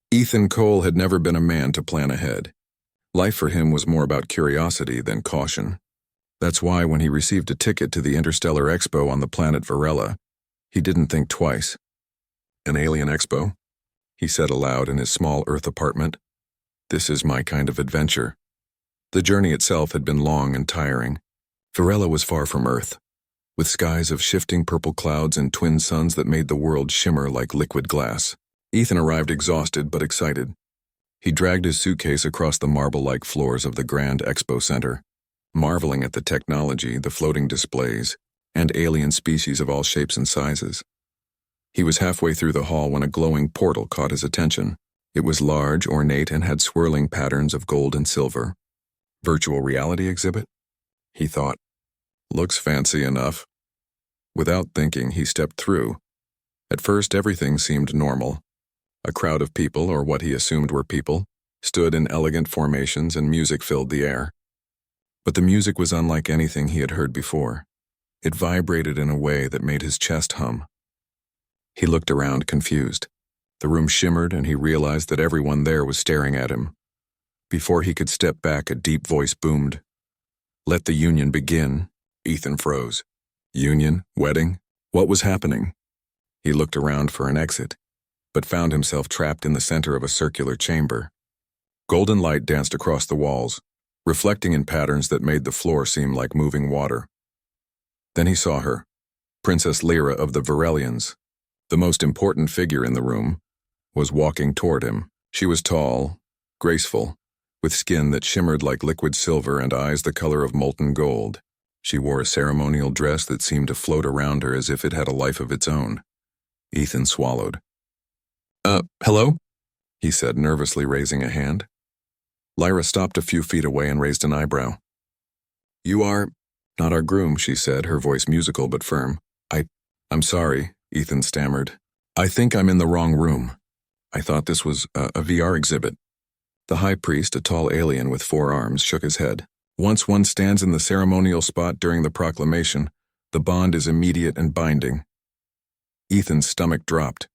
Ethan Cole had never been a man to plan ahead. Life for him was more about curiosity than caution. That's why when he received a ticket to the Interstellar Expo on the planet Varela, he didn't think twice. An alien expo? He said aloud in his small Earth apartment. This is my kind of adventure. The journey itself had been long and tiring. Varela was far from Earth, with skies of shifting purple clouds and twin suns that made the world shimmer like liquid glass. Ethan arrived exhausted but excited. He dragged his suitcase across the marble-like floors of the Grand Expo Center, marveling at the technology, the floating displays, and alien species of all shapes and sizes. He was halfway through the hall when a glowing portal caught his attention. It was large, ornate, and had swirling patterns of gold and silver. Virtual reality exhibit? He thought. Looks fancy enough. Without thinking, he stepped through. At first, everything seemed normal. A crowd of people, or what he assumed were people, stood in elegant formations and music filled the air. But the music was unlike anything he had heard before. It vibrated in a way that made his chest hum. He looked around, confused. The room shimmered, and he realized that everyone there was staring at him. Before he could step back, a deep voice boomed. "Let the union begin." Ethan froze. Union? Wedding? What was happening? He looked around for an exit, but found himself trapped in the center of a circular chamber. Golden light danced across the walls, reflecting in patterns that made the floor seem like moving water. Then he saw her, Princess Lyra of the Varelians. The most important figure in the room was walking toward him. She was tall, graceful, with skin that shimmered like liquid silver and eyes the color of molten gold. She wore a ceremonial dress that seemed to float around her as if it had a life of its own. Ethan swallowed. Hello?" he said, nervously raising a hand. Lyra stopped a few feet away and raised an eyebrow. "You are not our groom," she said, her voice musical but firm. I'm sorry," Ethan stammered. "I think I'm in the wrong room. I thought this was a VR exhibit." The high priest, a tall alien with 4 arms, shook his head. "Once one stands in the ceremonial spot during the proclamation, the bond is immediate and binding." Ethan's stomach dropped.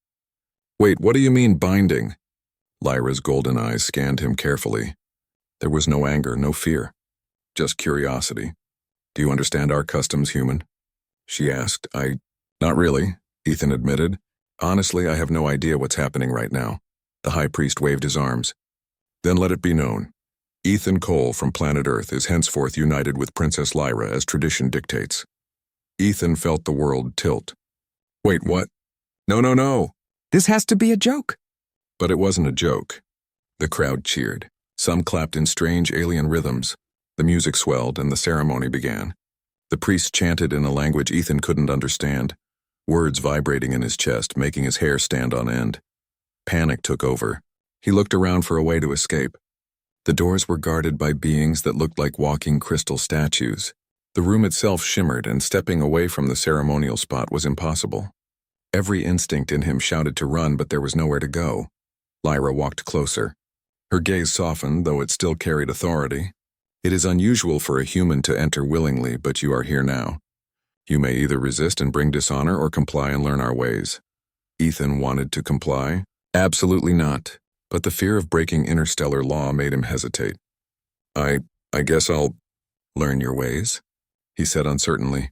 "Wait, what do you mean binding?" Lyra's golden eyes scanned him carefully. There was no anger, no fear, just curiosity. "Do you understand our customs, human?" she asked. Not really," Ethan admitted. "Honestly, I have no idea what's happening right now." The high priest waved his arms. "Then let it be known. Ethan Cole from planet Earth is henceforth united with Princess Lyra as tradition dictates." Ethan felt the world tilt. "Wait, what? No. This has to be a joke." But it wasn't a joke. The crowd cheered. Some clapped in strange alien rhythms. The music swelled and the ceremony began. The priest chanted in a language Ethan couldn't understand, words vibrating in his chest, making his hair stand on end. Panic took over. He looked around for a way to escape. The doors were guarded by beings that looked like walking crystal statues. The room itself shimmered, and stepping away from the ceremonial spot was impossible. Every instinct in him shouted to run, but there was nowhere to go. Lyra walked closer. Her gaze softened, though it still carried authority. "It is unusual for a human to enter willingly, but you are here now. You may either resist and bring dishonor or comply and learn our ways." Ethan wanted to comply. Absolutely not. But the fear of breaking interstellar law made him hesitate. I guess I'll learn your ways," he said uncertainly.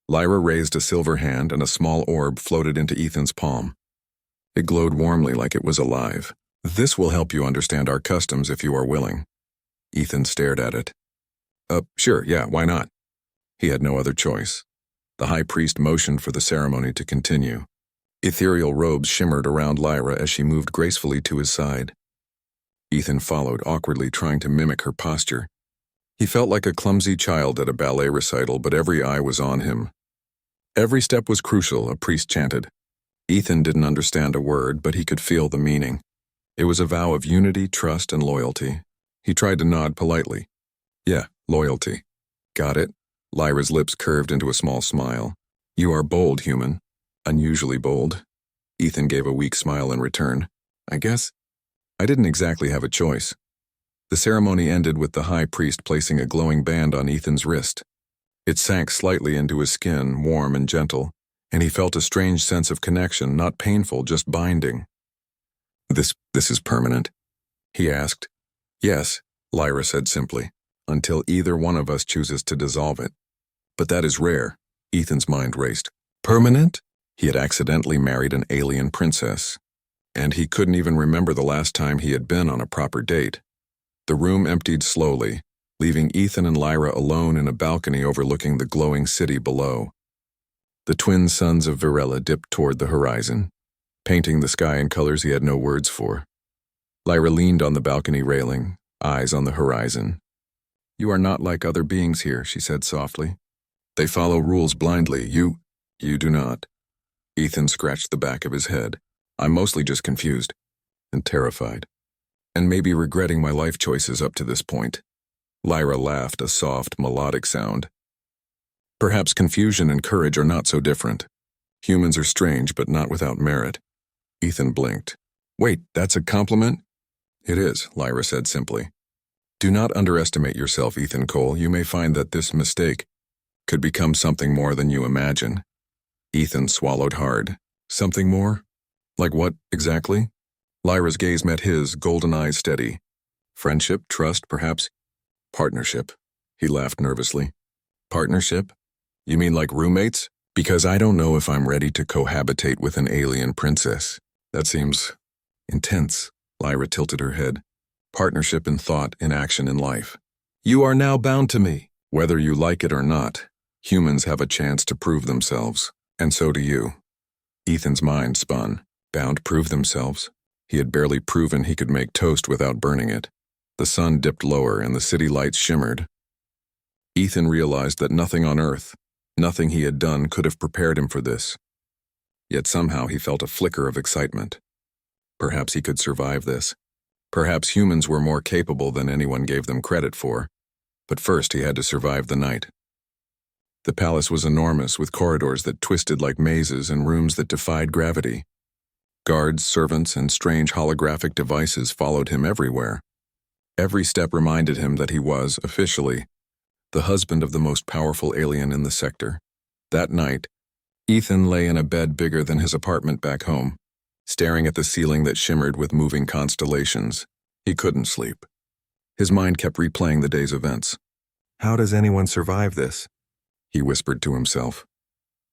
Lyra raised a silver hand and a small orb floated into Ethan's palm. It glowed warmly like it was alive. "This will help you understand our customs if you are willing." Ethan stared at it. Sure, yeah, why not?" He had no other choice. The high priest motioned for the ceremony to continue. Ethereal robes shimmered around Lyra as she moved gracefully to his side. Ethan followed, awkwardly trying to mimic her posture. He felt like a clumsy child at a ballet recital, but every eye was on him. Every step was crucial, a priest chanted. Ethan didn't understand a word, but he could feel the meaning. It was a vow of unity, trust, and loyalty. He tried to nod politely. "Yeah, loyalty." "Got it." Lyra's lips curved into a small smile. "You are bold, human. Unusually bold." Ethan gave a weak smile in return. "I guess I didn't exactly have a choice." The ceremony ended with the high priest placing a glowing band on Ethan's wrist. It sank slightly into his skin, warm and gentle, and he felt a strange sense of connection, not painful, just binding. This is permanent? He asked. Yes, Lyra said simply, until either one of us chooses to dissolve it. But that is rare. Ethan's mind raced. Permanent? He had accidentally married an alien princess, and he couldn't even remember the last time he had been on a proper date. The room emptied slowly, leaving Ethan and Lyra alone in a balcony overlooking the glowing city below. The twin suns of Varela dipped toward the horizon, painting the sky in colors he had no words for. Lyra leaned on the balcony railing, eyes on the horizon. You are not like other beings here, she said softly. They follow rules blindly. You do not. Ethan scratched the back of his head. I'm mostly just confused and terrified, and maybe regretting my life choices up to this point. Lyra laughed, a soft, melodic sound. Perhaps confusion and courage are not so different. Humans are strange, but not without merit. Ethan blinked. Wait, that's a compliment? It is, Lyra said simply. Do not underestimate yourself, Ethan Cole. You may find that this mistake could become something more than you imagine. Ethan swallowed hard. Something more? Like what, exactly? Lyra's gaze met his, golden eyes steady. Friendship, trust, perhaps? Partnership. He laughed nervously. Partnership? You mean like roommates? Because I don't know if I'm ready to cohabitate with an alien princess. That seems intense. Lyra tilted her head. Partnership in thought, in action, in life. You are now bound to me. Whether you like it or not, humans have a chance to prove themselves, and so do you. Ethan's mind spun. Bound prove themselves? He had barely proven he could make toast without burning it. The sun dipped lower and the city lights shimmered. Ethan realized that nothing on Earth, nothing he had done could have prepared him for this. Yet somehow he felt a flicker of excitement. Perhaps he could survive this. Perhaps humans were more capable than anyone gave them credit for. But first he had to survive the night. The palace was enormous, with corridors that twisted like mazes and rooms that defied gravity. Guards, servants, and strange holographic devices followed him everywhere. Every step reminded him that he was, officially, the husband of the most powerful alien in the sector. That night, Ethan lay in a bed bigger than his apartment back home, staring at the ceiling that shimmered with moving constellations. He couldn't sleep. His mind kept replaying the day's events. How does anyone survive this? He whispered to himself.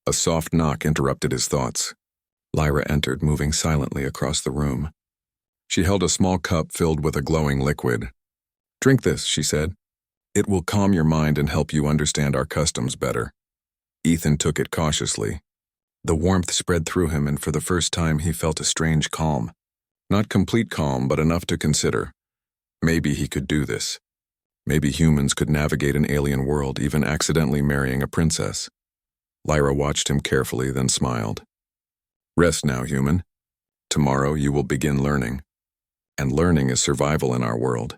A soft knock interrupted his thoughts. Lyra entered, moving silently across the room. She held a small cup filled with a glowing liquid. Drink this, she said. It will calm your mind and help you understand our customs better. Ethan took it cautiously. The warmth spread through him, and for the first time he felt a strange calm. Not complete calm, but enough to consider. Maybe he could do this. Maybe humans could navigate an alien world, even accidentally marrying a princess. Lyra watched him carefully, then smiled. Rest now, human. Tomorrow you will begin learning. And learning is survival in our world.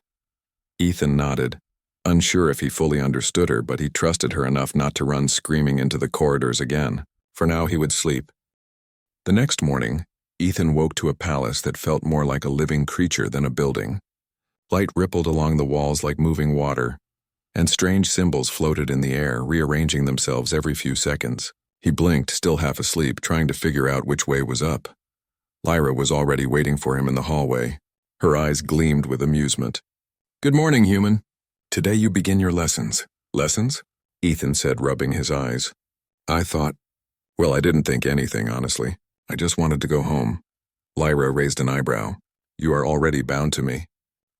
Ethan nodded, unsure if he fully understood her, but he trusted her enough not to run screaming into the corridors again. For now he would sleep. The next morning, Ethan woke to a palace that felt more like a living creature than a building. Light rippled along the walls like moving water, and strange symbols floated in the air, rearranging themselves every few seconds. He blinked, still half asleep, trying to figure out which way was up. Lyra was already waiting for him in the hallway. Her eyes gleamed with amusement. Good morning, human. Today you begin your lessons. Lessons? Ethan said, rubbing his eyes. I didn't think anything, honestly. I just wanted to go home. Lyra raised an eyebrow. You are already bound to me.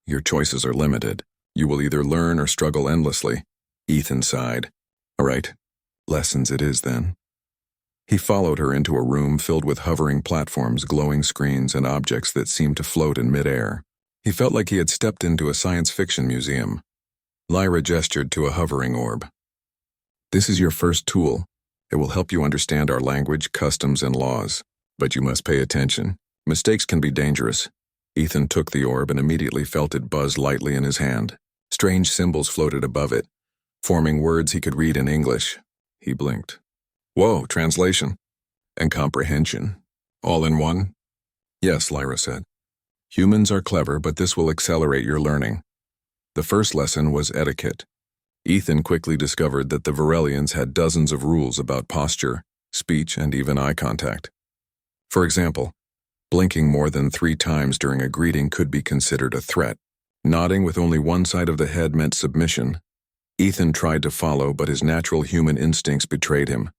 Your choices are limited. You will either learn or struggle endlessly. Ethan sighed. All right, lessons it is then. He followed her into a room filled with hovering platforms, glowing screens, and objects that seemed to float in midair. He felt like he had stepped into a science fiction museum. Lyra gestured to a hovering orb. This is your first tool. It will help you understand our language, customs, and laws. But you must pay attention. Mistakes can be dangerous. Ethan took the orb and immediately felt it buzz lightly in his hand. Strange symbols floated above it, forming words he could read in English. He blinked. Whoa, translation. And comprehension. All in one? Yes, Lyra said. Humans are clever, but this will accelerate your learning. The first lesson was etiquette. Ethan quickly discovered that the Varelians had dozens of rules about posture, speech, and even eye contact. For example, Blinking more than 3 times during a greeting could be considered a threat. Nodding with only one side of the head meant submission. Ethan tried to follow, but his natural human instincts betrayed him.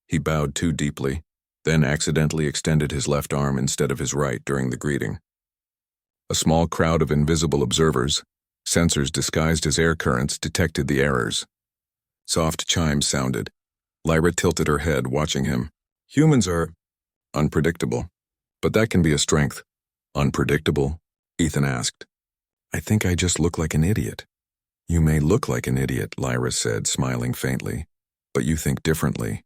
He bowed too deeply, then accidentally extended his left arm instead of his right during the greeting. A small crowd of invisible observers, sensors disguised as air currents, detected the errors. Soft chimes sounded. Lyra tilted her head, watching him. Humans are unpredictable, but that can be a strength. Unpredictable? Ethan asked. I think I just look like an idiot. You may look like an idiot, Lyra said, smiling faintly, but you think differently.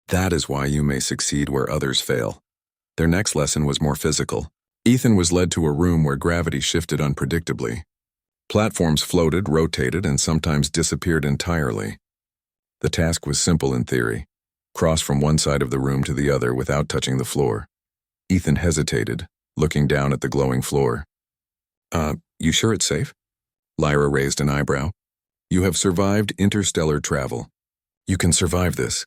That is why you may succeed where others fail. Their next lesson was more physical. Ethan was led to a room where gravity shifted unpredictably. Platforms floated, rotated, and sometimes disappeared entirely. The task was simple in theory. Cross from one side of the room to the other without touching the floor. Ethan hesitated, looking down at the glowing floor. You sure it's safe? Lyra raised an eyebrow. You have survived interstellar travel. You can survive this.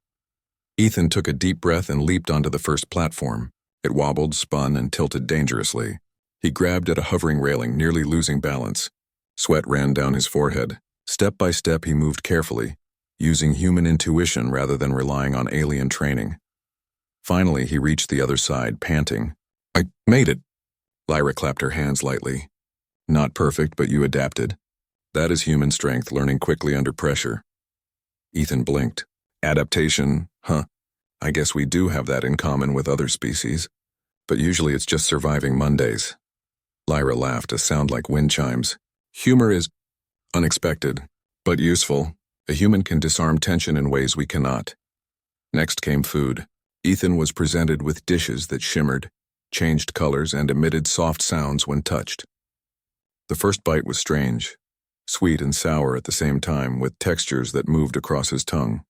Ethan took a deep breath and leaped onto the first platform. It wobbled, spun, and tilted dangerously. He grabbed at a hovering railing, nearly losing balance. Sweat ran down his forehead. Step by step, he moved carefully, using human intuition rather than relying on alien training. Finally, he reached the other side, panting. I made it. Lyra clapped her hands lightly. Not perfect, but you adapted. That is human strength, learning quickly under pressure. Ethan blinked. Adaptation, huh? I guess we do have that in common with other species. But usually it's just surviving Mondays. Lyra laughed, a sound like wind chimes. Humor is unexpected, but useful. A human can disarm tension in ways we cannot. Next came food. Ethan was presented with dishes that shimmered, changed colors, and emitted soft sounds when touched. The first bite was strange, sweet and sour at the same time, with textures that moved across his tongue.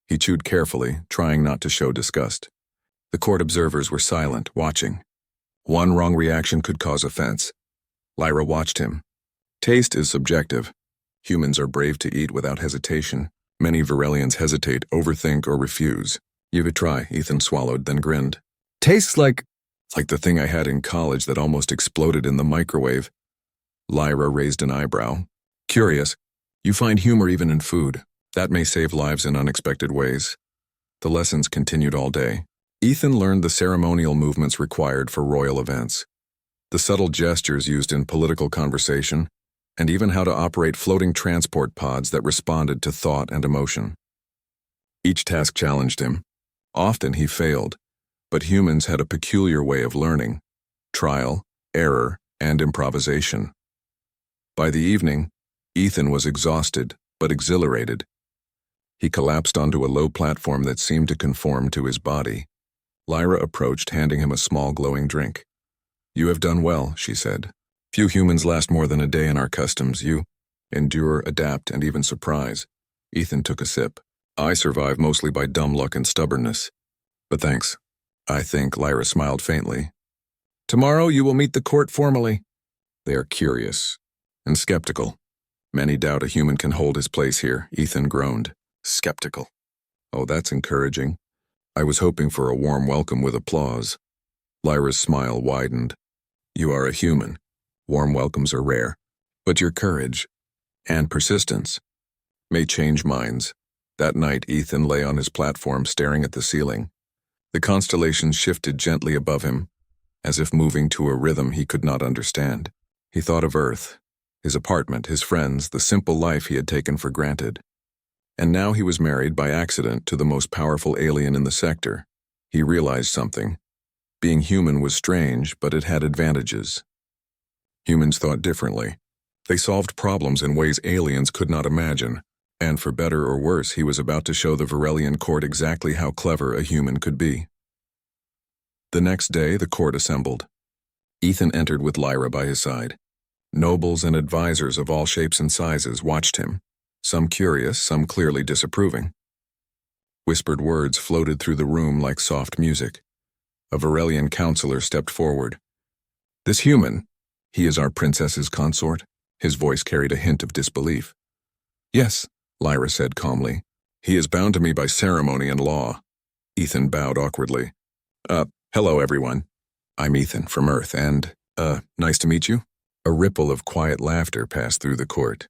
He chewed carefully, trying not to show disgust. The court observers were silent, watching. One wrong reaction could cause offense. Lyra watched him. Taste is subjective. Humans are brave to eat without hesitation. Many Varelians hesitate, overthink, or refuse. Give it a try, Ethan swallowed, then grinned. Tastes like the thing I had in college that almost exploded in the microwave. Lyra raised an eyebrow. Curious. You find humor even in food. That may save lives in unexpected ways. The lessons continued all day. Ethan learned the ceremonial movements required for royal events, the subtle gestures used in political conversation, and even how to operate floating transport pods that responded to thought and emotion. Each task challenged him. Often he failed, but humans had a peculiar way of learning: trial, error, and improvisation. By the evening, Ethan was exhausted, but exhilarated. He collapsed onto a low platform that seemed to conform to his body. Lyra approached, handing him a small glowing drink. You have done well, she said. Few humans last more than a day in our customs. You endure, adapt, and even surprise. Ethan took a sip. I survive mostly by dumb luck and stubbornness. But thanks. I think, Lyra smiled faintly. Tomorrow you will meet the court formally. They are curious and skeptical. Many doubt a human can hold his place here, Ethan groaned. Skeptical. Oh, that's encouraging. I was hoping for a warm welcome with applause. Lyra's smile widened. You are a human. Warm welcomes are rare. But your courage and persistence may change minds. That night, Ethan lay on his platform staring at the ceiling. The constellations shifted gently above him, as if moving to a rhythm he could not understand. He thought of Earth, his apartment, his friends, the simple life he had taken for granted. And now he was married by accident to the most powerful alien in the sector. He realized something. Being human was strange, but it had advantages. Humans thought differently. They solved problems in ways aliens could not imagine. And for better or worse, he was about to show the Varelian court exactly how clever a human could be. The next day, the court assembled. Ethan entered with Lyra by his side. Nobles and advisors of all shapes and sizes watched him, some curious, some clearly disapproving. Whispered words floated through the room like soft music. A Varelian counselor stepped forward. This human, he is our princess's consort? His voice carried a hint of disbelief. Yes, Lyra said calmly. He is bound to me by ceremony and law. Ethan bowed awkwardly. Hello everyone. I'm Ethan from Earth, and, nice to meet you." A ripple of quiet laughter passed through the court.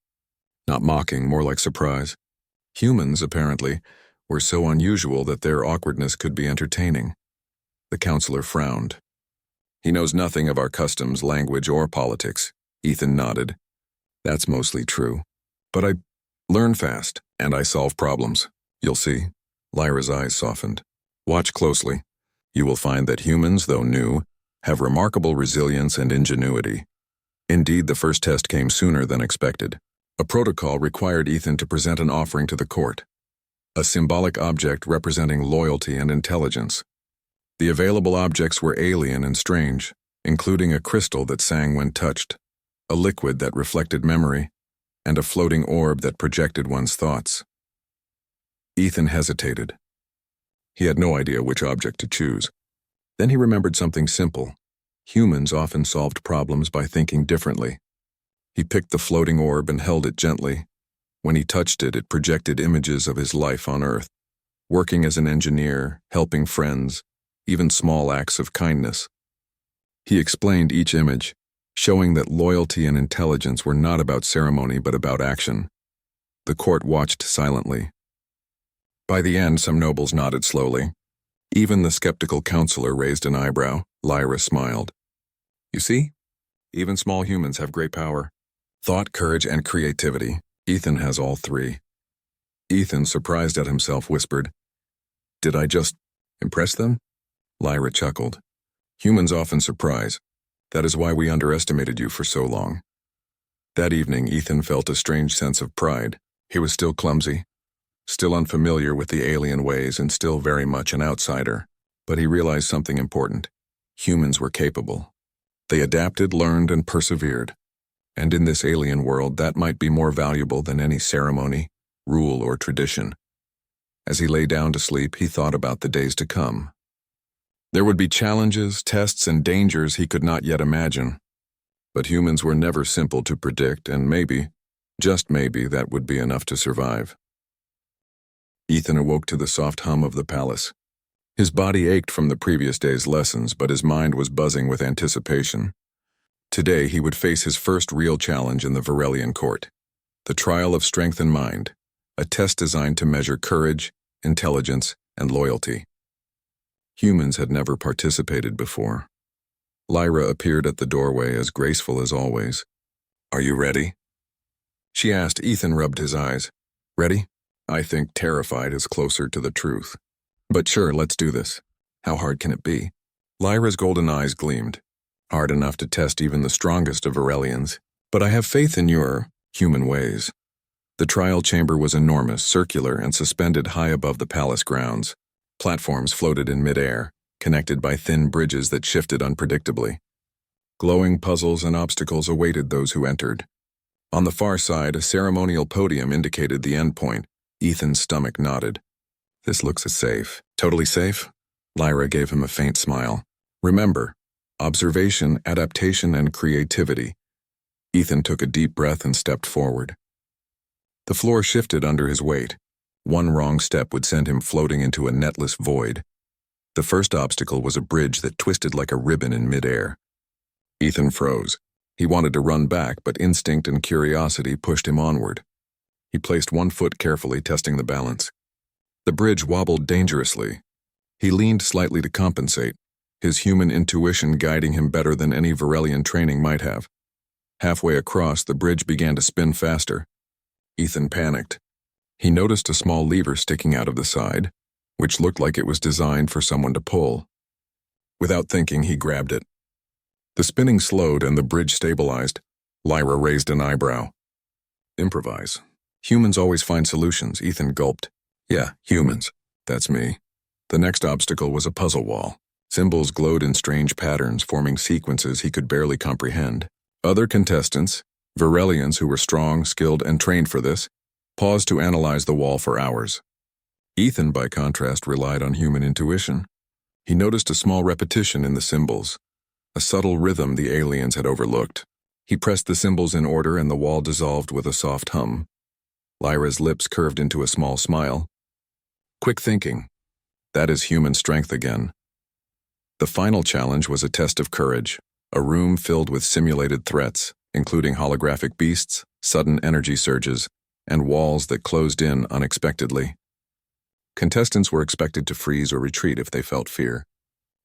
Not mocking, more like surprise. Humans, apparently, were so unusual that their awkwardness could be entertaining. The counselor frowned. "He knows nothing of our customs, language, or politics." Ethan nodded. "That's mostly true. But I learn fast, and I solve problems. You'll see." Lyra's eyes softened. "Watch closely. You will find that humans, though new, have remarkable resilience and ingenuity." Indeed, the first test came sooner than expected. A protocol required Ethan to present an offering to the court, a symbolic object representing loyalty and intelligence. The available objects were alien and strange, including a crystal that sang when touched, a liquid that reflected memory, and a floating orb that projected one's thoughts. Ethan hesitated. He had no idea which object to choose. Then he remembered something simple. Humans often solved problems by thinking differently. He picked the floating orb and held it gently. When he touched it, it projected images of his life on Earth, working as an engineer, helping friends, even small acts of kindness. He explained each image, showing that loyalty and intelligence were not about ceremony but about action. The court watched silently. By the end, some nobles nodded slowly. Even the skeptical counselor raised an eyebrow. Lyra smiled. "You see? Even small humans have great power. Thought, courage, and creativity. Ethan has all three." Ethan, surprised at himself, whispered, "Did I just impress them?" Lyra chuckled. "Humans often surprise. That is why we underestimated you for so long." That evening, Ethan felt a strange sense of pride. He was still clumsy, still unfamiliar with the alien ways, and still very much an outsider. But he realized something important. Humans were capable. They adapted, learned, and persevered. And in this alien world, that might be more valuable than any ceremony, rule, or tradition. As he lay down to sleep, he thought about the days to come. There would be challenges, tests, and dangers he could not yet imagine. But humans were never simple to predict, and maybe, just maybe, that would be enough to survive. Ethan awoke to the soft hum of the palace. His body ached from the previous day's lessons, but his mind was buzzing with anticipation. Today he would face his first real challenge in the Varelian court, the trial of strength and mind, a test designed to measure courage, intelligence, and loyalty. Humans had never participated before. Lyra appeared at the doorway as graceful as always. "Are you ready?" she asked. Ethan rubbed his eyes. "Ready? I think terrified is closer to the truth. But sure, let's do this. How hard can it be?" Lyra's golden eyes gleamed. "Hard enough to test even the strongest of Varelians. But I have faith in your human ways." The trial chamber was enormous, circular, and suspended high above the palace grounds. Platforms floated in midair, connected by thin bridges that shifted unpredictably. Glowing puzzles and obstacles awaited those who entered. On the far side, a ceremonial podium indicated the endpoint. Ethan's stomach nodded. "This looks safe." "Totally safe?" Lyra gave him a faint smile. "Remember, observation, adaptation, and creativity." Ethan took a deep breath and stepped forward. The floor shifted under his weight. One wrong step would send him floating into a netless void. The first obstacle was a bridge that twisted like a ribbon in midair. Ethan froze. He wanted to run back, but instinct and curiosity pushed him onward. He placed one foot carefully, testing the balance. The bridge wobbled dangerously. He leaned slightly to compensate, his human intuition guiding him better than any Varelian training might have. Halfway across, the bridge began to spin faster. Ethan panicked. He noticed a small lever sticking out of the side, which looked like it was designed for someone to pull. Without thinking, he grabbed it. The spinning slowed and the bridge stabilized. Lyra raised an eyebrow. "Improvise. Humans always find solutions." Ethan gulped. "Yeah, humans. That's me." The next obstacle was a puzzle wall. Symbols glowed in strange patterns, forming sequences he could barely comprehend. Other contestants, Varelians who were strong, skilled, and trained for this, paused to analyze the wall for hours. Ethan, by contrast, relied on human intuition. He noticed a small repetition in the symbols, a subtle rhythm the aliens had overlooked. He pressed the symbols in order and the wall dissolved with a soft hum. Lyra's lips curved into a small smile. "Quick thinking. That is human strength again." The final challenge was a test of courage, a room filled with simulated threats, including holographic beasts, sudden energy surges, and walls that closed in unexpectedly. Contestants were expected to freeze or retreat if they felt fear.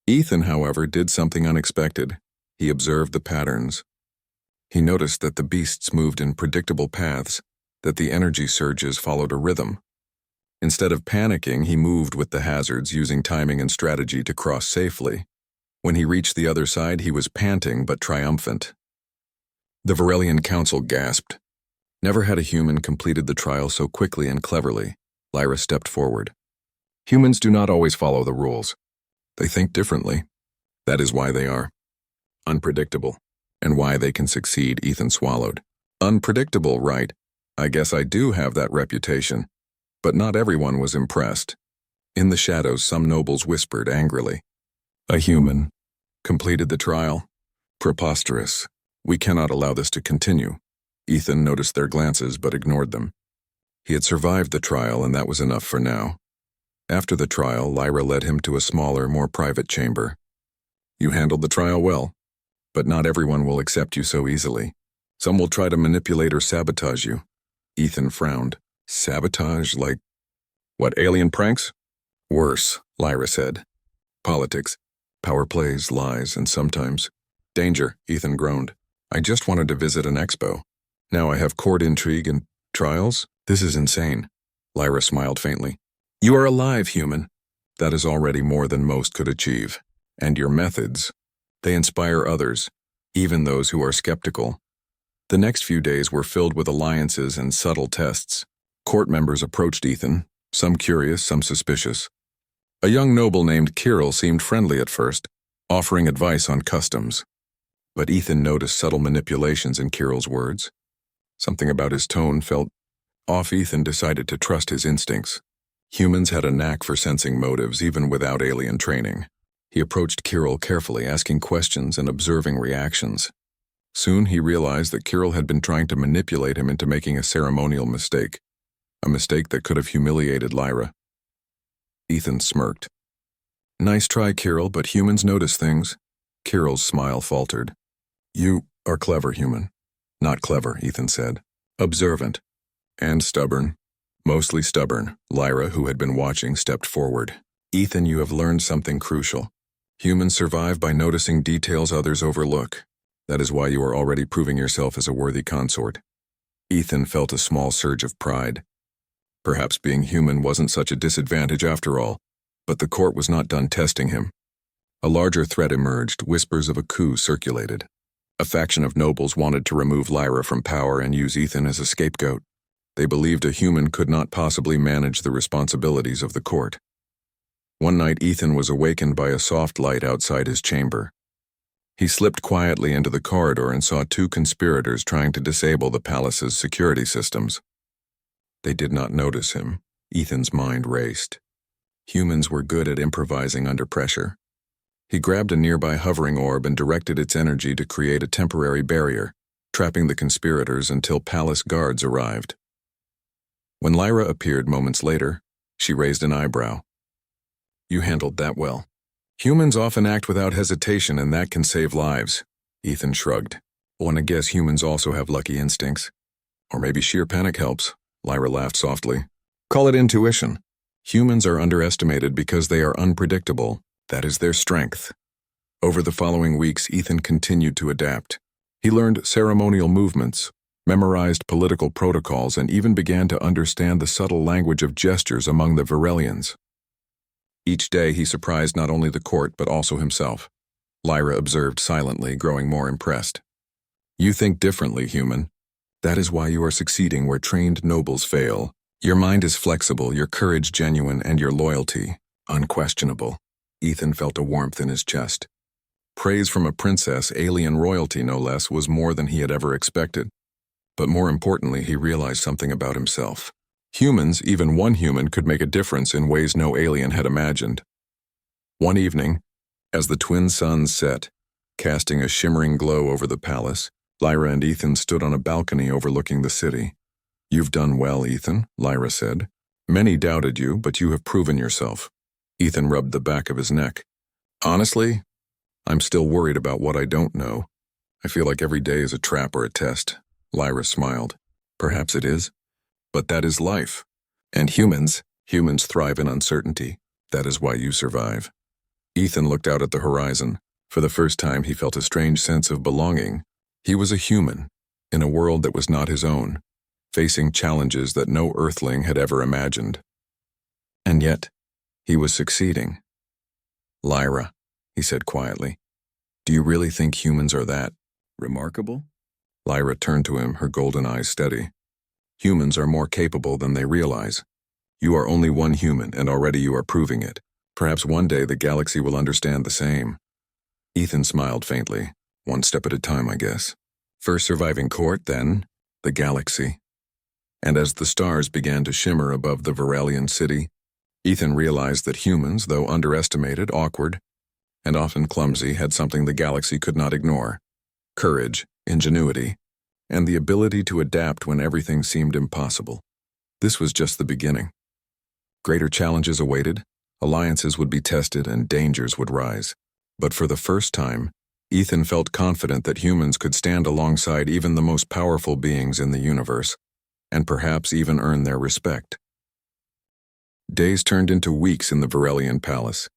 Ethan, however, did something unexpected. He observed the patterns. He noticed that the beasts moved in predictable paths, that the energy surges followed a rhythm. Instead of panicking, he moved with the hazards, using timing and strategy to cross safely. When he reached the other side, he was panting but triumphant. The Varelian Council gasped. Never had a human completed the trial so quickly and cleverly. Lyra stepped forward. Humans do not always follow the rules. They think differently. That is why they are unpredictable, and why they can succeed. Ethan swallowed. Unpredictable, right? I guess I do have that reputation. But not everyone was impressed. In the shadows, some nobles whispered angrily. A human completed the trial? Preposterous. We cannot allow this to continue. Ethan noticed their glances but ignored them. He had survived the trial, and that was enough for now. After the trial, Lyra led him to a smaller, more private chamber. You handled the trial well, but not everyone will accept you so easily. Some will try to manipulate or sabotage you. Ethan frowned. Sabotage, like what, alien pranks? Worse, Lyra said. Politics, power plays, lies, and sometimes danger, Ethan groaned. I just wanted to visit an expo. Now I have court intrigue and trials? This is insane. Lyra smiled faintly. You are alive, human. That is already more than most could achieve. And your methods, they inspire others, even those who are skeptical. The next few days were filled with alliances and subtle tests. Court members approached Ethan, some curious, some suspicious. A young noble named Kirill seemed friendly at first, offering advice on customs. But Ethan noticed subtle manipulations in Kirill's words. Something about his tone felt off. Ethan decided to trust his instincts. Humans had a knack for sensing motives even without alien training. He approached Kirill carefully, asking questions and observing reactions. Soon he realized that Kirill had been trying to manipulate him into making a ceremonial mistake. A mistake that could have humiliated Lyra. Ethan smirked. Nice try, Kirill, but humans notice things. Kirill's smile faltered. You are clever, human. Not clever, Ethan said. Observant. And stubborn. Mostly stubborn. Lyra, who had been watching, stepped forward. Ethan, you have learned something crucial. Humans survive by noticing details others overlook. That is why you are already proving yourself as a worthy consort. Ethan felt a small surge of pride. Perhaps being human wasn't such a disadvantage after all, but the court was not done testing him. A larger threat emerged. Whispers of a coup circulated. A faction of nobles wanted to remove Lyra from power and use Ethan as a scapegoat. They believed a human could not possibly manage the responsibilities of the court. One night, Ethan was awakened by a soft light outside his chamber. He slipped quietly into the corridor and saw two conspirators trying to disable the palace's security systems. They did not notice him. Ethan's mind raced. Humans were good at improvising under pressure. He grabbed a nearby hovering orb and directed its energy to create a temporary barrier, trapping the conspirators until palace guards arrived. When Lyra appeared moments later, she raised an eyebrow. You handled that well. Humans often act without hesitation, and that can save lives. Ethan shrugged. Wanna guess humans also have lucky instincts. Or maybe sheer panic helps. Lyra laughed softly. Call it intuition. Humans are underestimated because they are unpredictable. That is their strength. Over the following weeks, Ethan continued to adapt. He learned ceremonial movements, memorized political protocols, and even began to understand the subtle language of gestures among the Varelians. Each day he surprised not only the court but also himself. Lyra observed silently, growing more impressed. You think differently, human. That is why you are succeeding where trained nobles fail. Your mind is flexible, your courage genuine, and your loyalty unquestionable. Ethan felt a warmth in his chest. Praise from a princess, alien royalty no less, was more than he had ever expected. But more importantly, he realized something about himself. Humans, even one human, could make a difference in ways no alien had imagined. One evening, as the twin suns set, casting a shimmering glow over the palace, Lyra and Ethan stood on a balcony overlooking the city. You've done well, Ethan, Lyra said. Many doubted you, but you have proven yourself. Ethan rubbed the back of his neck. Honestly, I'm still worried about what I don't know. I feel like every day is a trap or a test. Lyra smiled. Perhaps it is, but that is life. And humans thrive in uncertainty. That is why you survive. Ethan looked out at the horizon. For the first time, he felt a strange sense of belonging. He was a human, in a world that was not his own, facing challenges that no earthling had ever imagined. And yet, he was succeeding. Lyra, he said quietly, do you really think humans are that remarkable? Lyra turned to him, her golden eyes steady. Humans are more capable than they realize. You are only one human, and already you are proving it. Perhaps one day the galaxy will understand the same. Ethan smiled faintly. One step at a time, I guess. First surviving court, then the galaxy. And as the stars began to shimmer above the Varelian city, Ethan realized that humans, though underestimated, awkward, and often clumsy, had something the galaxy could not ignore. Courage, ingenuity, and the ability to adapt when everything seemed impossible. This was just the beginning. Greater challenges awaited, alliances would be tested, and dangers would rise. But for the first time, Ethan felt confident that humans could stand alongside even the most powerful beings in the universe, and perhaps even earn their respect. Days turned into weeks in the Varelian palace,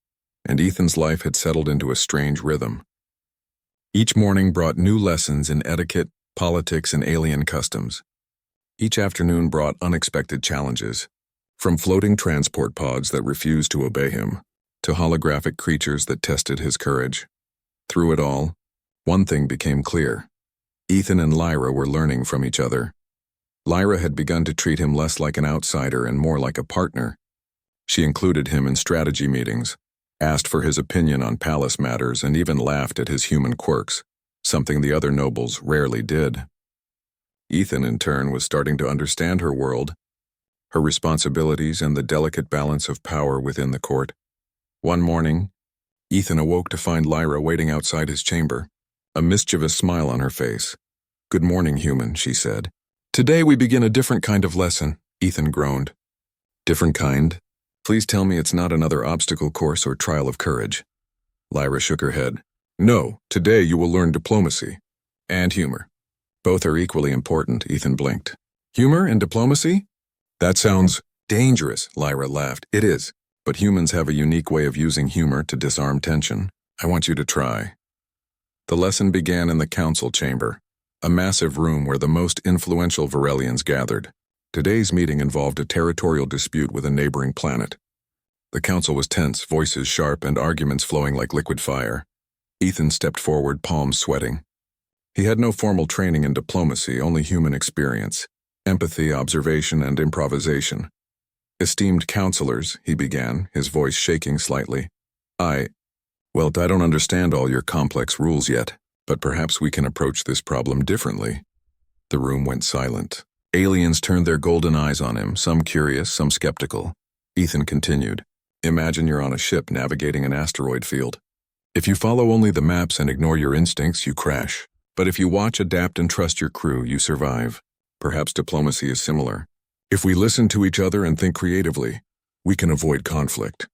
and Ethan's life had settled into a strange rhythm. Each morning brought new lessons in etiquette, politics, and alien customs. Each afternoon brought unexpected challenges, from floating transport pods that refused to obey him, to holographic creatures that tested his courage. Through it all, one thing became clear. Ethan and Lyra were learning from each other. Lyra had begun to treat him less like an outsider and more like a partner. She included him in strategy meetings, asked for his opinion on palace matters, and even laughed at his human quirks, something the other nobles rarely did. Ethan, in turn, was starting to understand her world, her responsibilities, and the delicate balance of power within the court. One morning, Ethan awoke to find Lyra waiting outside his chamber, a mischievous smile on her face. "Good morning, human," she said. "Today we begin a different kind of lesson," Ethan groaned. "Different kind? Please tell me it's not another obstacle course or trial of courage." Lyra shook her head. "No, today you will learn diplomacy. And humor. Both are equally important," Ethan blinked. "Humor and diplomacy? That sounds dangerous," Lyra laughed. "It is, but humans have a unique way of using humor to disarm tension. I want you to try." The lesson began in the council chamber, a massive room where the most influential Varelians gathered. Today's meeting involved a territorial dispute with a neighboring planet. The council was tense, voices sharp, and arguments flowing like liquid fire. Ethan stepped forward, palms sweating. He had no formal training in diplomacy, only human experience, empathy, observation, and improvisation. "Esteemed counselors," he began, his voice shaking slightly. I don't understand all your complex rules yet, but perhaps we can approach this problem differently." The room went silent. Aliens turned their golden eyes on him, some curious, some skeptical. Ethan continued. "Imagine you're on a ship navigating an asteroid field. If you follow only the maps and ignore your instincts, you crash. But if you watch, adapt, and trust your crew, you survive. Perhaps diplomacy is similar. If we listen to each other and think creatively, we can avoid conflict."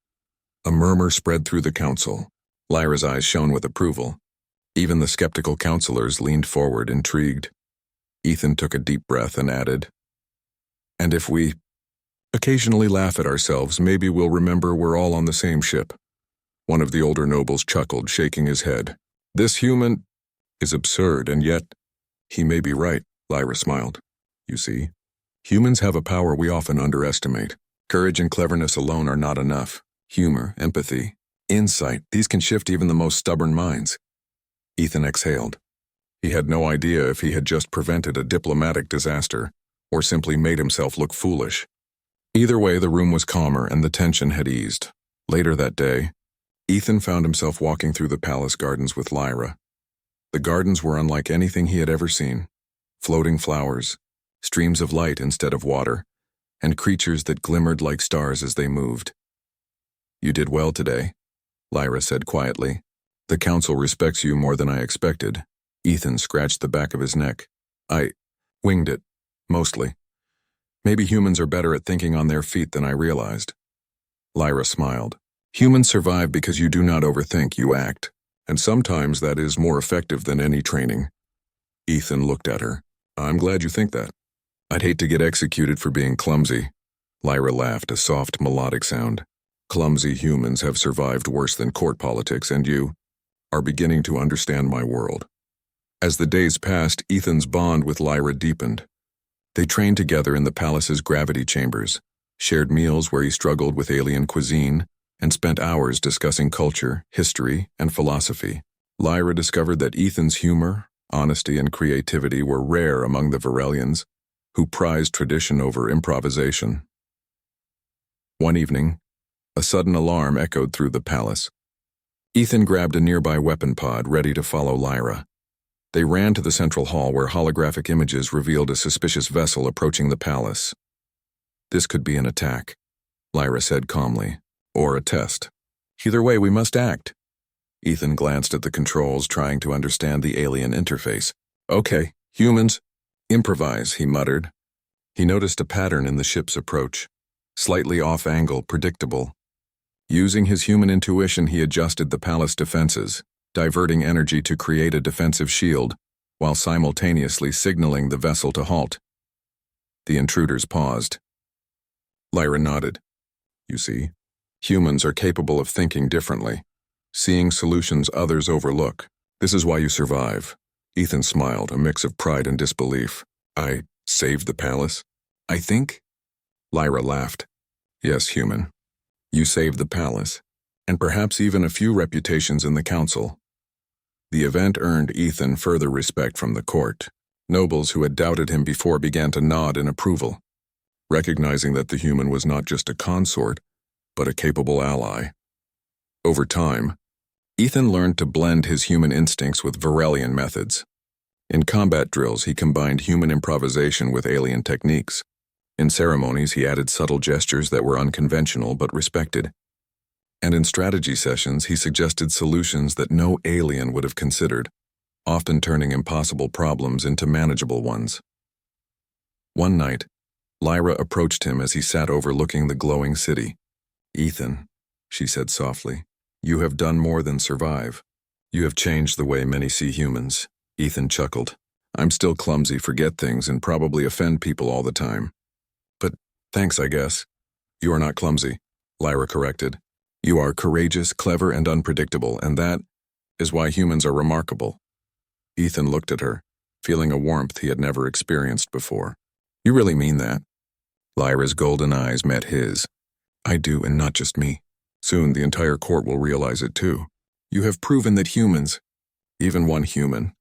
A murmur spread through the council. Lyra's eyes shone with approval. Even the skeptical counselors leaned forward, intrigued. Ethan took a deep breath and added, "And if we occasionally laugh at ourselves, maybe we'll remember we're all on the same ship." One of the older nobles chuckled, shaking his head. "This human is absurd, and yet he may be right," Lyra smiled. "You see, humans have a power we often underestimate. Courage and cleverness alone are not enough. Humor, empathy, insight, these can shift even the most stubborn minds." Ethan exhaled. He had no idea if he had just prevented a diplomatic disaster or simply made himself look foolish. Either way, the room was calmer and the tension had eased. Later that day, Ethan found himself walking through the palace gardens with Lyra. The gardens were unlike anything he had ever seen. Floating flowers, streams of light instead of water, and creatures that glimmered like stars as they moved. "You did well today," Lyra said quietly. "The council respects you more than I expected." Ethan scratched the back of his neck. "I winged it, mostly. Maybe humans are better at thinking on their feet than I realized." Lyra smiled. Humans survive because you do not overthink, you act. And sometimes that is more effective than any training. Ethan looked at her. I'm glad you think that. I'd hate to get executed for being clumsy. Lyra laughed, a soft, melodic sound. Clumsy humans have survived worse than court politics, and you are beginning to understand my world. As the days passed, Ethan's bond with Lyra deepened. They trained together in the palace's gravity chambers, shared meals where he struggled with alien cuisine, and spent hours discussing culture, history, and philosophy. Lyra discovered that Ethan's humor, honesty, and creativity were rare among the Varelians, who prized tradition over improvisation. One evening, a sudden alarm echoed through the palace. Ethan grabbed a nearby weapon pod, ready to follow Lyra. They ran to the central hall where holographic images revealed a suspicious vessel approaching the palace. This could be an attack, Lyra said calmly, or a test. Either way, we must act. Ethan glanced at the controls, trying to understand the alien interface. Okay, humans, improvise, he muttered. He noticed a pattern in the ship's approach. Slightly off angle, predictable. Using his human intuition, he adjusted the palace defenses, diverting energy to create a defensive shield, while simultaneously signaling the vessel to halt. The intruders paused. Lyra nodded. You see, humans are capable of thinking differently, seeing solutions others overlook. This is why you survive. Ethan smiled, a mix of pride and disbelief. I saved the palace? I think? Lyra laughed. Yes, human. You saved the palace, and perhaps even a few reputations in the council. The event earned Ethan further respect from the court. Nobles who had doubted him before began to nod in approval, recognizing that the human was not just a consort, but a capable ally. Over time, Ethan learned to blend his human instincts with Varelian methods. In combat drills, he combined human improvisation with alien techniques. In ceremonies, he added subtle gestures that were unconventional but respected. And in strategy sessions, he suggested solutions that no alien would have considered, often turning impossible problems into manageable ones. One night, Lyra approached him as he sat overlooking the glowing city. Ethan, she said softly, you have done more than survive. You have changed the way many see humans. Ethan chuckled. I'm still clumsy, forget things, and probably offend people all the time. But thanks, I guess. You are not clumsy, Lyra corrected. You are courageous, clever, and unpredictable, and that is why humans are remarkable. Ethan looked at her, feeling a warmth he had never experienced before. You really mean that? Lyra's golden eyes met his. I do, and not just me. Soon the entire court will realize it too. You have proven that humans, even one human,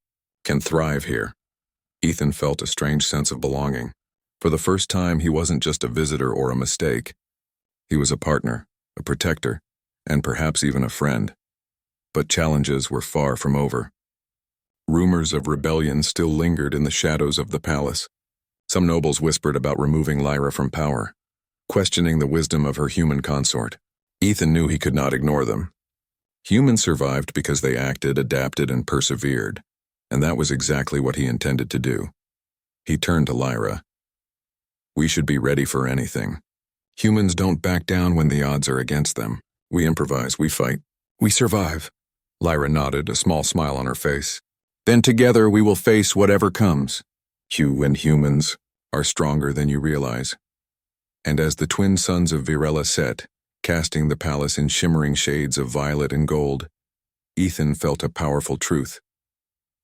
can thrive here. Ethan felt a strange sense of belonging. For the first time, he wasn't just a visitor or a mistake. He was a partner, a protector, and perhaps even a friend. But challenges were far from over. Rumors of rebellion still lingered in the shadows of the palace. Some nobles whispered about removing Lyra from power, questioning the wisdom of her human consort. Ethan knew he could not ignore them. Humans survived because they acted, adapted, and persevered, and that was exactly what he intended to do. He turned to Lyra. We should be ready for anything. Humans don't back down when the odds are against them. We improvise, we fight, we survive. Lyra nodded, a small smile on her face. Then together we will face whatever comes. You and humans are stronger than you realize. And as the twin suns of Virella set, casting the palace in shimmering shades of violet and gold, Ethan felt a powerful truth.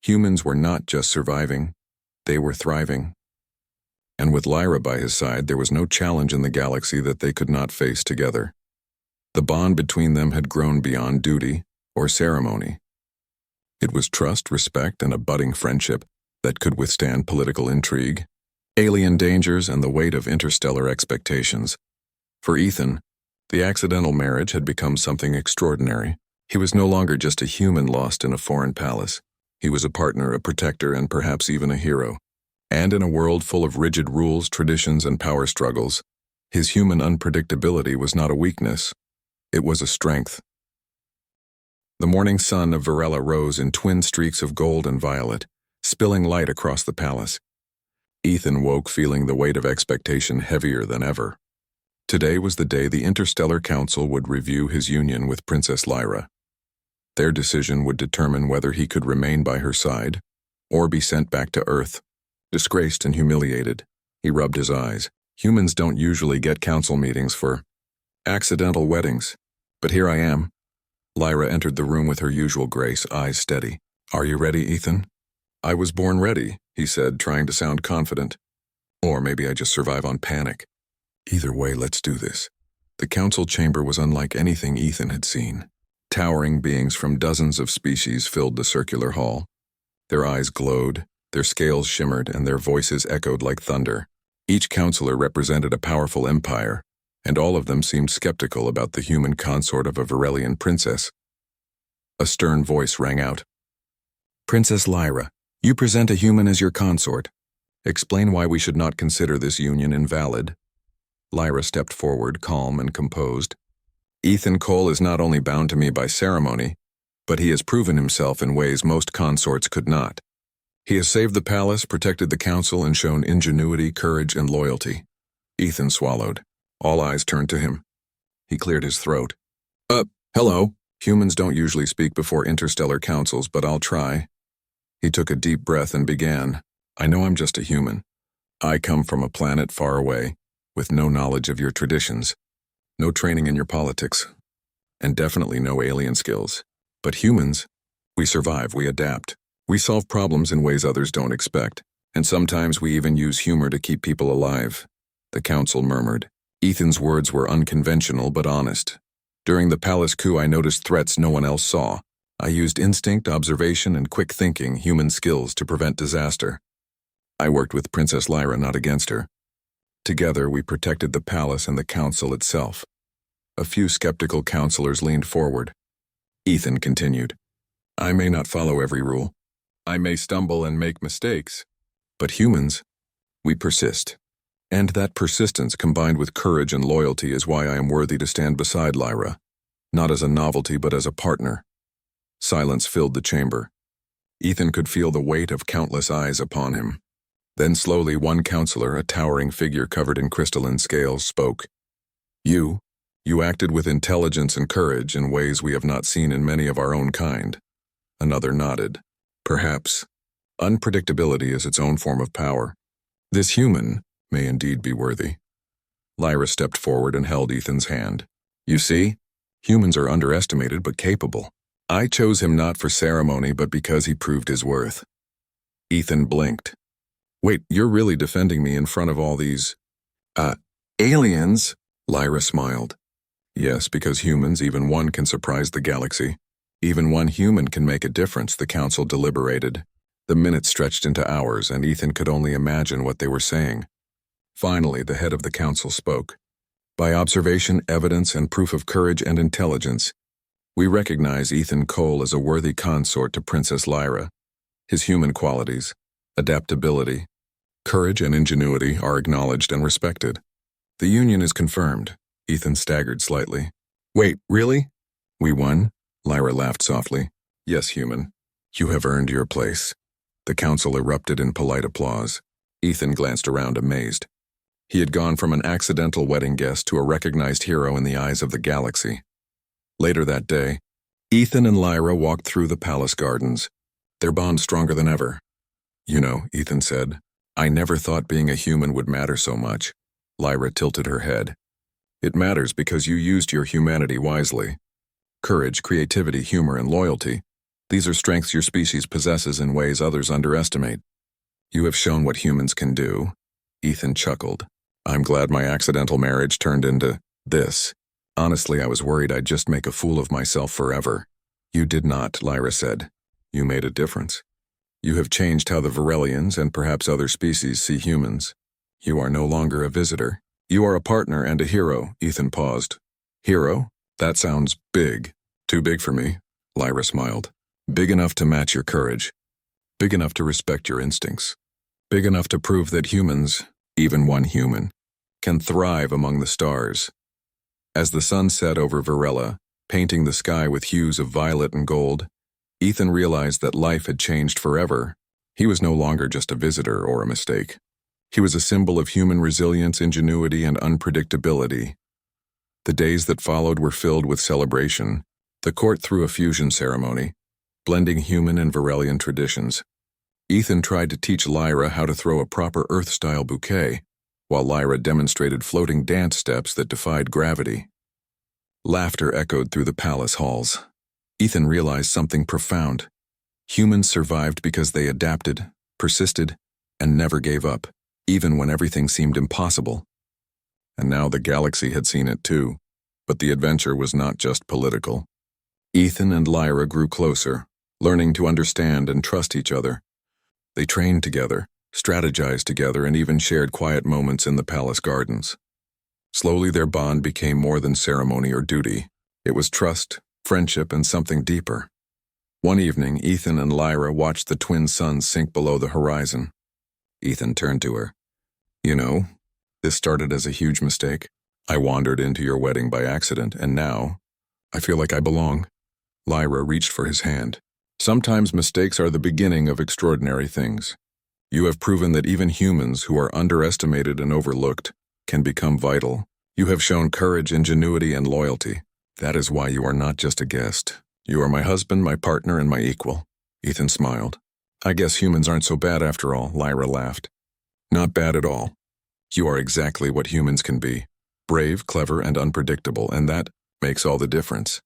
Humans were not just surviving, they were thriving. And with Lyra by his side, there was no challenge in the galaxy that they could not face together. The bond between them had grown beyond duty or ceremony. It was trust, respect, and a budding friendship that could withstand political intrigue, alien dangers, and the weight of interstellar expectations. For Ethan, the accidental marriage had become something extraordinary. He was no longer just a human lost in a foreign palace. He was a partner, a protector, and perhaps even a hero. And in a world full of rigid rules, traditions, and power struggles, his human unpredictability was not a weakness. It was a strength. The morning sun of Virella rose in twin streaks of gold and violet, spilling light across the palace. Ethan woke feeling the weight of expectation heavier than ever. Today was the day the Interstellar Council would review his union with Princess Lyra. Their decision would determine whether he could remain by her side or be sent back to Earth. Disgraced and humiliated, he rubbed his eyes. Humans don't usually get council meetings for accidental weddings, but here I am. Lyra entered the room with her usual grace, eyes steady. Are you ready, Ethan? I was born ready, he said, trying to sound confident. Or maybe I just survive on panic. Either way, let's do this. The council chamber was unlike anything Ethan had seen. Towering beings from dozens of species filled the circular hall. Their eyes glowed, their scales shimmered, and their voices echoed like thunder. Each counselor represented a powerful empire, and all of them seemed skeptical about the human consort of a Varelian princess. A stern voice rang out. Princess Lyra, you present a human as your consort. Explain why we should not consider this union invalid. Lyra stepped forward, calm and composed. Ethan Cole is not only bound to me by ceremony, but he has proven himself in ways most consorts could not. He has saved the palace, protected the council, and shown ingenuity, courage, and loyalty. Ethan swallowed. All eyes turned to him. He cleared his throat. Hello. Humans don't usually speak before interstellar councils, but I'll try. He took a deep breath and began. I know I'm just a human. I come from a planet far away, with no knowledge of your traditions, no training in your politics, and definitely no alien skills. But humans, we survive, we adapt. We solve problems in ways others don't expect, and sometimes we even use humor to keep people alive. The council murmured. Ethan's words were unconventional but honest. During the palace coup, I noticed threats no one else saw. I used instinct, observation, and quick thinking, human skills to prevent disaster. I worked with Princess Lyra, not against her. Together, we protected the palace and the council itself. A few skeptical counselors leaned forward. Ethan continued. I may not follow every rule. I may stumble and make mistakes. But humans, we persist. And that persistence combined with courage and loyalty is why I am worthy to stand beside Lyra, not as a novelty but as a partner. Silence filled the chamber. Ethan could feel the weight of countless eyes upon him. Then slowly one counselor, a towering figure covered in crystalline scales, spoke. You acted with intelligence and courage in ways we have not seen in many of our own kind. Another nodded. Perhaps. Unpredictability is its own form of power. This human may indeed be worthy. Lyra stepped forward and held Ethan's hand. You see, humans are underestimated but capable. I chose him not for ceremony but because he proved his worth. Ethan blinked. Wait, you're really defending me in front of all these, aliens? Lyra smiled. Yes, because humans, even one, can surprise the galaxy. Even one human can make a difference, the council deliberated. The minutes stretched into hours, and Ethan could only imagine what they were saying. Finally, the head of the council spoke. By observation, evidence, and proof of courage and intelligence, we recognize Ethan Cole as a worthy consort to Princess Lyra. His human qualities, adaptability, courage, and ingenuity are acknowledged and respected. The union is confirmed. Ethan staggered slightly. Wait, really? We won? Lyra laughed softly. Yes, human. You have earned your place. The council erupted in polite applause. Ethan glanced around amazed. He had gone from an accidental wedding guest to a recognized hero in the eyes of the galaxy. Later that day, Ethan and Lyra walked through the palace gardens, their bond stronger than ever. You know, Ethan said, I never thought being a human would matter so much. Lyra tilted her head. It matters because you used your humanity wisely. Courage, creativity, humor, and loyalty. These are strengths your species possesses in ways others underestimate. You have shown what humans can do. Ethan chuckled. I'm glad my accidental marriage turned into this. Honestly, I was worried I'd just make a fool of myself forever. You did not, Lyra said. You made a difference. You have changed how the Varelians and perhaps other species see humans. You are no longer a visitor. You are a partner and a hero, Ethan paused. Hero? That sounds big. Too big for me, Lyra smiled. Big enough to match your courage. Big enough to respect your instincts. Big enough to prove that humans, even one human, can thrive among the stars. As the sun set over Varela, painting the sky with hues of violet and gold, Ethan realized that life had changed forever. He was no longer just a visitor or a mistake. He was a symbol of human resilience, ingenuity, and unpredictability. The days that followed were filled with celebration. The court threw a fusion ceremony, blending human and Varelian traditions. Ethan tried to teach Lyra how to throw a proper Earth-style bouquet, while Lyra demonstrated floating dance steps that defied gravity. Laughter echoed through the palace halls. Ethan realized something profound. Humans survived because they adapted, persisted, and never gave up, even when everything seemed impossible. And now the galaxy had seen it too, but the adventure was not just political. Ethan and Lyra grew closer, learning to understand and trust each other. They trained together, strategized together, and even shared quiet moments in the palace gardens. Slowly their bond became more than ceremony or duty. It was trust, friendship, and something deeper. One evening, Ethan and Lyra watched the twin suns sink below the horizon. Ethan turned to her. "You know, this started as a huge mistake. I wandered into your wedding by accident, and now I feel like I belong." Lyra reached for his hand. "Sometimes mistakes are the beginning of extraordinary things. You have proven that even humans who are underestimated and overlooked can become vital. You have shown courage, ingenuity, and loyalty. That is why you are not just a guest. You are my husband, my partner, and my equal." Ethan smiled. "I guess humans aren't so bad after all," Lyra laughed. "Not bad at all. You are exactly what humans can be. Brave, clever, and unpredictable, and that makes all the difference."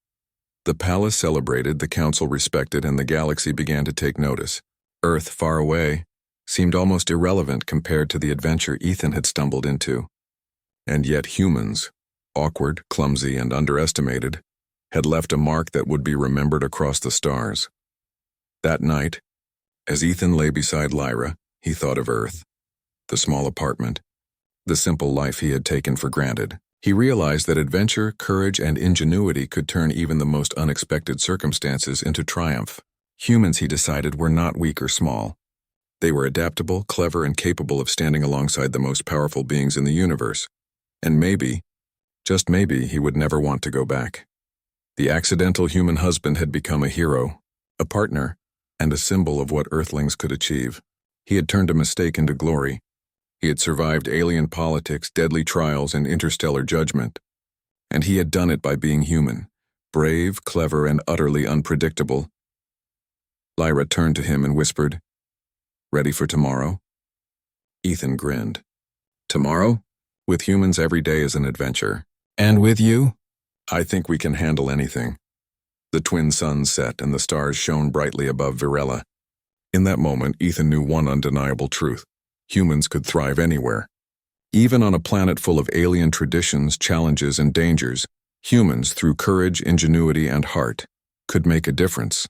The palace celebrated, the council respected, and the galaxy began to take notice. Earth, far away, seemed almost irrelevant compared to the adventure Ethan had stumbled into. And yet humans, awkward, clumsy, and underestimated, had left a mark that would be remembered across the stars. That night, as Ethan lay beside Lyra, he thought of Earth, the small apartment, the simple life he had taken for granted. He realized that adventure, courage, and ingenuity could turn even the most unexpected circumstances into triumph. Humans, he decided, were not weak or small. They were adaptable, clever, and capable of standing alongside the most powerful beings in the universe. And maybe, just maybe, he would never want to go back. The accidental human husband had become a hero, a partner, and a symbol of what Earthlings could achieve. He had turned a mistake into glory. He had survived alien politics, deadly trials, and interstellar judgment. And he had done it by being human, brave, clever, and utterly unpredictable. Lyra turned to him and whispered, "Ready for tomorrow?" Ethan grinned. "Tomorrow? With humans, every day is an adventure. And with you? I think we can handle anything." The twin suns set and the stars shone brightly above Varela. In that moment, Ethan knew one undeniable truth. Humans could thrive anywhere. Even on a planet full of alien traditions, challenges, and dangers, humans, through courage, ingenuity, and heart, could make a difference.